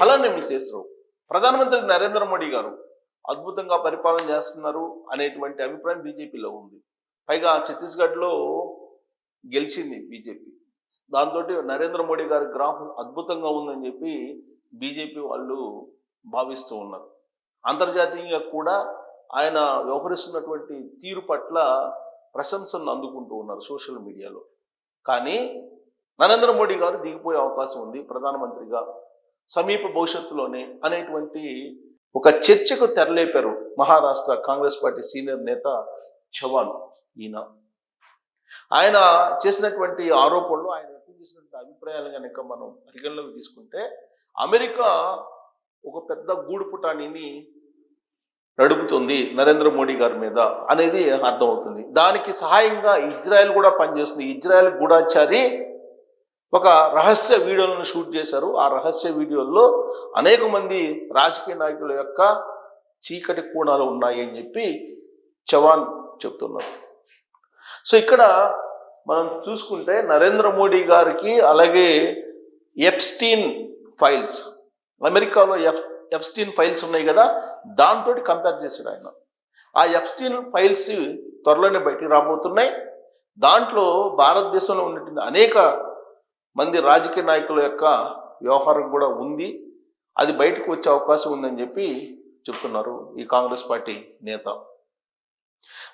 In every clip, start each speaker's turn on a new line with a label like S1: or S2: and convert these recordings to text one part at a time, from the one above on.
S1: అలానే మిసేశ్వరు ప్రధానమంత్రి నరేంద్ర మోడీ గారు అద్భుతంగా పరిపాలన చేస్తున్నారు అనేటువంటి అభిప్రాయం బీజేపీలో ఉంది. పైగా ఛత్తీస్గఢ్లో గెలిచింది బీజేపీ. దాంతో నరేంద్ర మోడీ గారి గ్రాఫ్ అద్భుతంగా ఉందని చెప్పి బీజేపీ వాళ్ళు భావిస్తూ ఉన్నారు. అంతర్జాతీయంగా కూడా ఆయన వ్యవహరిస్తున్నటువంటి తీరు పట్ల ప్రశంసలను అందుకుంటూ ఉన్నారు సోషల్ మీడియాలో. కానీ నరేంద్ర మోడీ గారు దిగిపోయే అవకాశం ఉంది ప్రధానమంత్రిగా సమీప భవిష్యత్తులోనే అనేటువంటి ఒక చర్చకు తెరలేపారు మహారాష్ట్ర కాంగ్రెస్ పార్టీ సీనియర్ నేత చవాన్. ఆయన చేసినటువంటి ఆరోపణలు, ఆయన వ్యక్తం చేసినటువంటి అభిప్రాయాలు కనుక మనం పరిగణలోకి తీసుకుంటే అమెరికా ఒక పెద్ద గూడుపుటానిని నడుపుతుంది నరేంద్ర మోడీ గారి మీద అనేది అర్థమవుతుంది. దానికి సహాయంగా ఇజ్రాయెల్ కూడా పనిచేస్తుంది. ఇజ్రాయెల్ గూఢాచారి ఒక రహస్య వీడియోలను షూట్ చేశారు. ఆ రహస్య వీడియోల్లో అనేక మంది రాజకీయ నాయకుల యొక్క చీకటి కోణాలు ఉన్నాయి అని చెప్పి చవాన్ చెప్తున్నారు. సో ఇక్కడ మనం చూసుకుంటే నరేంద్ర మోడీ గారికి అలాగే ఎప్స్టీన్ ఫైల్స్, అమెరికాలో ఎప్స్టీన్ ఫైల్స్ ఉన్నాయి కదా, దాంతో కంపేర్ చేశాడు ఆయన. ఆ ఎప్స్టీన్ ఫైల్స్ త్వరలోనే బయటికి రాబోతున్నాయి. దాంట్లో భారతదేశంలో ఉన్నటువంటి అనేక మంది రాజకీయ నాయకుల యొక్క వ్యవహారం కూడా ఉంది. అది బయటకు వచ్చే అవకాశం ఉందని చెప్పి చెప్తున్నారు ఈ కాంగ్రెస్ పార్టీ నేత.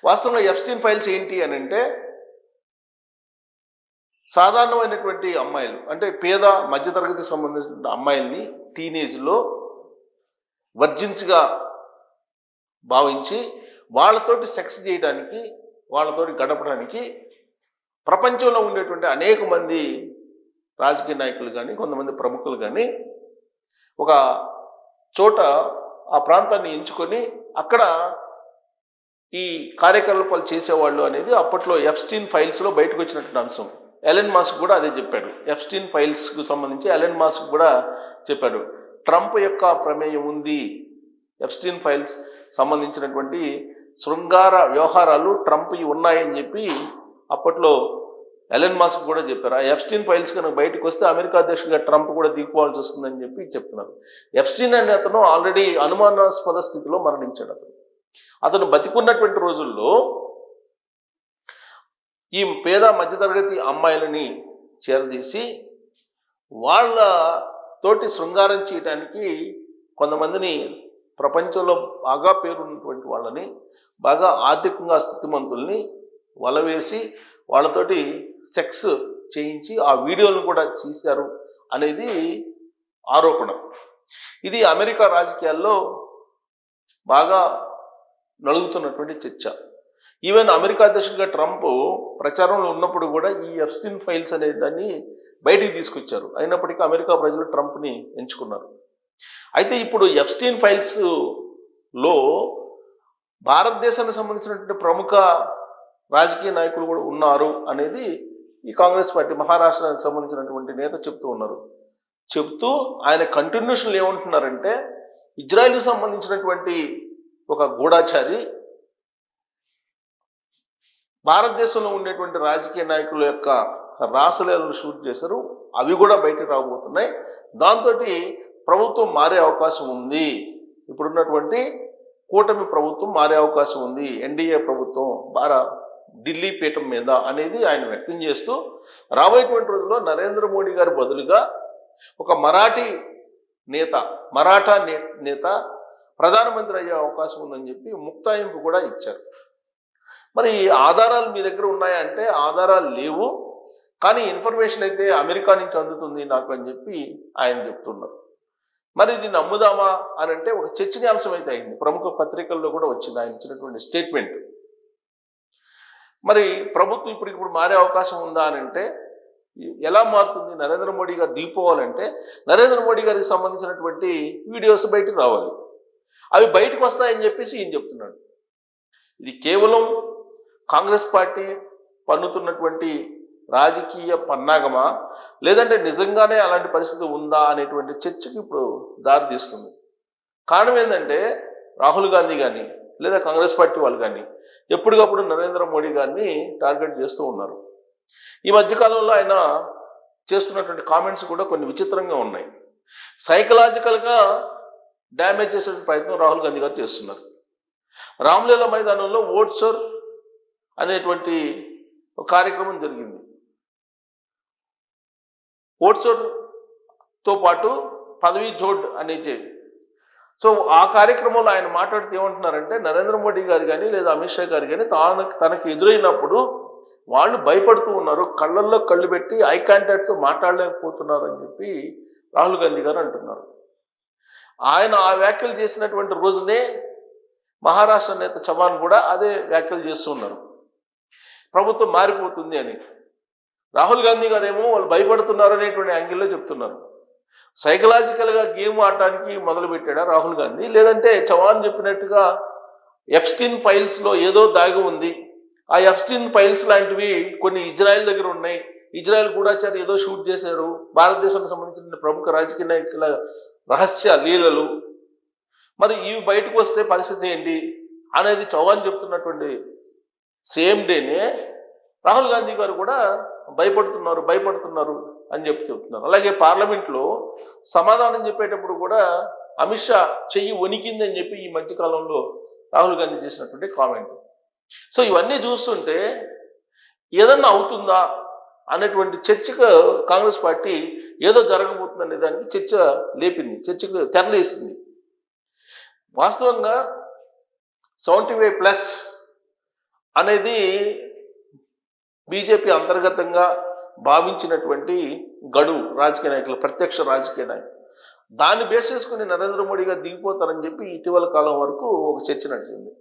S1: వాస్తవంగా ఎప్స్టీన్ ఫైల్స్ ఏంటి అని అంటే, సాధారణమైనటువంటి అమ్మాయిలు అంటే పేద మధ్యతరగతికి సంబంధించిన అమ్మాయిల్ని టీనేజ్లో వర్జిన్స్గా భావించి వాళ్ళతోటి సెక్స్ చేయడానికి, వాళ్ళతోటి గడపడానికి ప్రపంచంలో ఉండేటువంటి అనేక మంది రాజకీయ నాయకులు కానీ కొంతమంది ప్రముఖులు కానీ ఒక చోట ఆ ప్రాంతాన్ని ఎంచుకొని అక్కడ ఈ కార్యకలాపాలు చేసేవాళ్ళు అనేది అప్పట్లో ఎప్స్టీన్ ఫైల్స్లో బయటకు వచ్చినటువంటి అంశం. ఎలన్ మాస్క్ కూడా అదే చెప్పాడు. ఎప్స్టీన్ ఫైల్స్కు సంబంధించి ఎలన్ మాస్క్ కూడా చెప్పాడు, ట్రంప్ యొక్క ప్రమేయం ఉంది, ఎప్స్టీన్ ఫైల్స్ సంబంధించినటువంటి శృంగార వ్యవహారాలు ట్రంప్ ఉన్నాయని చెప్పి అప్పట్లో ఎలన్ మాస్క్ కూడా చెప్పారు. ఆ ఎప్స్టీన్ ఫైల్స్ కనుక బయటకు వస్తే అమెరికా అధ్యక్షుడిగా ట్రంప్ కూడా దిగిపోవాల్సి వస్తుందని చెప్పి చెప్తున్నారు. ఎప్స్టీన్ అనే అతను ఆల్రెడీ అనుమానాస్పద స్థితిలో మరణించాడు. అతను బతికున్నటువంటి రోజుల్లో ఈ పేద మధ్యతరగతి అమ్మాయిలని చేరదీసి వాళ్ళ తోటి శృంగారం చేయడానికి కొంతమందిని, ప్రపంచంలో బాగా పేరున్నటువంటి వాళ్ళని, బాగా ఆర్థికంగా స్థితిమంతుల్ని వలవేసి వాళ్ళతోటి సెక్స్ చేయించి ఆ వీడియోలను కూడా తీశారు అనేది ఆరోపణ. ఇది అమెరికా రాజకీయాల్లో బాగా నలుగుతున్నటువంటి చర్చ. ఈవెన్ అమెరికా అధ్యక్షుడిగా ట్రంప్ ప్రచారంలో ఉన్నప్పుడు కూడా ఈ ఎప్స్టీన్ ఫైల్స్ అనే దాన్ని బయటికి తీసుకొచ్చారు. అయినప్పటికీ అమెరికా ప్రజలు ట్రంప్ని ఎంచుకున్నారు. అయితే ఇప్పుడు ఎప్స్టీన్ ఫైల్స్లో భారతదేశానికి సంబంధించినటువంటి ప్రముఖ రాజకీయ నాయకులు కూడా ఉన్నారు అనేది ఈ కాంగ్రెస్ పార్టీ మహారాష్ట్రానికి సంబంధించినటువంటి నేత చెప్తూ ఉన్నారు. చెప్తూ ఆయన కంటిన్యూషన్లు ఏమంటున్నారంటే, ఇజ్రాయెల్కి సంబంధించినటువంటి ఒక గూఢాచారి భారతదేశంలో ఉండేటువంటి రాజకీయ నాయకుల యొక్క రాసలీలను షూట్ చేశారు. అవి కూడా బయటకు రాబోతున్నాయి. దాంతో ప్రభుత్వం మారే అవకాశం ఉంది. ఇప్పుడున్నటువంటి కూటమి ప్రభుత్వం మారే అవకాశం ఉంది, ఎన్డీఏ ప్రభుత్వం ఢిల్లీ పీఠం మీద అనేది ఆయన వ్యక్తం చేస్తూ, రాబోయేటువంటి రోజుల్లో నరేంద్ర మోడీ గారి బదులుగా ఒక మరాఠా నేత ప్రధానమంత్రి అయ్యే అవకాశం ఉందని చెప్పి ముక్తాయింపు కూడా ఇచ్చారు. మరి ఆధారాలు మీ దగ్గర ఉన్నాయంటే ఆధారాలు లేవు, కానీ ఇన్ఫర్మేషన్ అయితే అమెరికా నుంచి అందుతుంది నాకు అని చెప్పి ఆయన చెప్తున్నారు. మరి ఇది నమ్ముదామా అని అంటే ఒక చర్చనీయాంశం అయితే అయింది. ప్రముఖ పత్రికల్లో కూడా వచ్చింది ఆయన ఇచ్చినటువంటి స్టేట్మెంట్. మరి ప్రభుత్వం ఇప్పుడు మారే అవకాశం ఉందా అని అంటే ఎలా మారుతుంది? నరేంద్ర మోడీ గారు దిగిపోవాలంటే నరేంద్ర మోడీ గారికి సంబంధించినటువంటి వీడియోస్ బయటకు రావాలి. అవి బయటకు వస్తాయని చెప్పేసి ఈయన చెప్తున్నాడు. ఇది కేవలం కాంగ్రెస్ పార్టీ పన్నుతున్నటువంటి రాజకీయ పన్నాగమా, లేదంటే నిజంగానే అలాంటి పరిస్థితి ఉందా అనేటువంటి చర్చకి ఇప్పుడు దారి తీస్తుంది. కారణం ఏంటంటే రాహుల్ గాంధీ కానీ లేదా కాంగ్రెస్ పార్టీ వాళ్ళు కానీ ఎప్పటికప్పుడు నరేంద్ర మోడీ గారిని టార్గెట్ చేస్తూ ఉన్నారు. ఈ మధ్యకాలంలో ఆయన చేస్తున్నటువంటి కామెంట్స్ కూడా కొన్ని విచిత్రంగా ఉన్నాయి. సైకలాజికల్గా డ్యామేజ్ చేసే ప్రయత్నం రాహుల్ గాంధీ గారు చేస్తున్నారు. రామ్లీలా మైదానంలో ఓట్సర్ అనేటువంటి ఒక కార్యక్రమం జరిగింది. ఓట్సర్తో పాటు పదవీ జోడ్ అనేది. సో ఆ కార్యక్రమంలో ఆయన మాట్లాడితే ఏమంటున్నారంటే, నరేంద్ర మోడీ గారు కానీ లేదా అమిత్ షా గారు కానీ తనకు ఎదురైనప్పుడు వాళ్ళు భయపడుతూ ఉన్నారు, కళ్ళల్లో కళ్ళు పెట్టి ఐ కాంటాక్ట్తో మాట్లాడలేకపోతున్నారు అని చెప్పి రాహుల్ గాంధీ గారు అంటున్నారు. ఆయన ఆ వ్యాఖ్యలు చేసినటువంటి రోజునే మహారాష్ట్ర నేత చవాన్ కూడా అదే వ్యాఖ్యలు చేస్తూ ఉన్నారు, ప్రభుత్వం మారిపోతుంది అని. రాహుల్ గాంధీ గారు ఏమో వాళ్ళు భయపడుతున్నారు అనేటువంటి యాంగిల్లో చెప్తున్నారు. సైకలాజికల్గా గేమ్ ఆడటానికి మొదలుపెట్టాడా రాహుల్ గాంధీ, లేదంటే చవాన్ చెప్పినట్టుగా ఎప్స్టీన్ ఫైల్స్లో ఏదో దాగి ఉంది, ఆ ఎప్స్టీన్ ఫైల్స్ లాంటివి కొన్ని ఇజ్రాయెల్ దగ్గర ఉన్నాయి, ఇజ్రాయెల్ గూఢాచారి ఏదో షూట్ చేశారు, భారతదేశానికి సంబంధించిన ప్రముఖ రాజకీయ నాయకుల రహస్య లీలలు, మరి ఇవి బయటకు వస్తే పరిస్థితి ఏంటి అనేది చవాన్ చెప్తున్నటువంటి సేమ్ డేనే రాహుల్ గాంధీ గారు కూడా భయపడుతున్నారు అని చెప్తున్నారు. అలాగే పార్లమెంట్లో సమాధానం చెప్పేటప్పుడు కూడా అమిత్ షా చెయ్యి వణికిందని చెప్పి ఈ మధ్యకాలంలో రాహుల్ గాంధీ చేసినటువంటి కామెంట్. సో ఇవన్నీ చూస్తుంటే ఏదన్నా అవుతుందా అనేటువంటి చర్చకు కాంగ్రెస్ పార్టీ ఏదో జరగబోతుందనే దానికి చర్చకు తెరలేసింది. వాస్తవంగా 75+ అనేది బీజేపీ అంతర్గతంగా భావించినటువంటి గడువు, రాజకీయ నాయకులు, ప్రత్యక్ష రాజకీయ నాయకులు. దాన్ని బేస్ చేసుకుని నరేంద్ర మోడీ గారు దిగిపోతారని చెప్పి ఇటీవల కాలం వరకు ఒక చర్చ నడిచింది.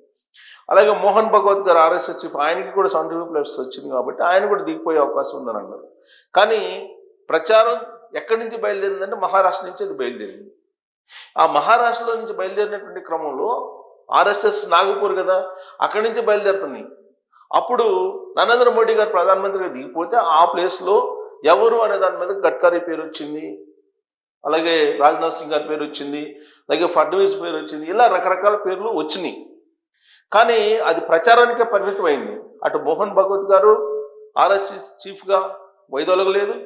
S1: అలాగే మోహన్ భగవత్ గారు RSS చీఫ్, ఆయనకి కూడా 75+ వచ్చింది కాబట్టి ఆయన కూడా దిగిపోయే అవకాశం ఉందని అన్నారు. కానీ ప్రచారం ఎక్కడి నుంచి బయలుదేరిందంటే మహారాష్ట్ర నుంచి అది బయలుదేరింది. ఆ మహారాష్ట్రలో నుంచి బయలుదేరినటువంటి క్రమంలో RSS నాగపూర్ కదా, అక్కడి నుంచి బయలుదేరుతుంది. అప్పుడు నరేంద్ర మోడీ గారు ప్రధానమంత్రిగా దిగిపోతే ఆ ప్లేస్లో ఎవరు అనే దాని మీద గడ్కరీ పేరు వచ్చింది, అలాగే రాజ్నాథ్ సింగ్ గారి పేరు వచ్చింది, అలాగే ఫడ్నవీస్ పేరు వచ్చింది, ఇలా రకరకాల పేర్లు వచ్చినాయి. కానీ అది ప్రచారానికే పరిమితమైంది. అటు మోహన్ భగవత్ గారు RSS చీఫ్గా వైదొలగలేదు,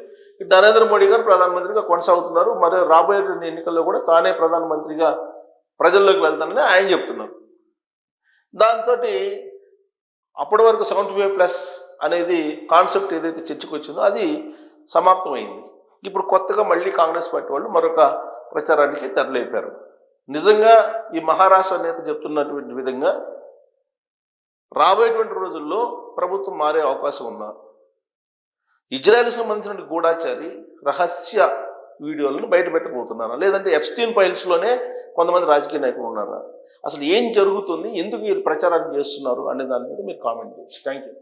S1: ఇటు నరేంద్ర మోడీ గారు ప్రధానమంత్రిగా కొనసాగుతున్నారు. మరి రాబోయే ఎన్నికల్లో కూడా తానే ప్రధానమంత్రిగా ప్రజల్లోకి వెళ్తానని ఆయన చెప్తున్నారు. దాంతో అప్పటి వరకు 75+ అనేది కాన్సెప్ట్ ఏదైతే చర్చకు వచ్చిందో అది సమాప్తమైంది. ఇప్పుడు కొత్తగా మళ్ళీ కాంగ్రెస్ పార్టీ వాళ్ళు మరొక ప్రచారానికి తెరలేపారు. నిజంగా ఈ మహారాష్ట్ర నేత చెప్తున్నటువంటి విధంగా రాబోయేటువంటి రోజుల్లో ప్రభుత్వం మారే అవకాశం ఉందా, ఇజ్రాయెల్కి సంబంధించిన గూఢాచారి రహస్య వీడియోలను బయట పెట్టబోతున్నారా, లేదంటే ఎప్స్టీన్ ఫైల్స్లోనే కొంతమంది రాజకీయ నాయకులు ఉన్నారా, అసలు ఏం జరుగుతుంది, ఎందుకు వీళ్ళు ప్రచారాన్ని చేస్తున్నారు అనే దాని మీద మీరు కామెంట్ చేయొచ్చు. Thank you.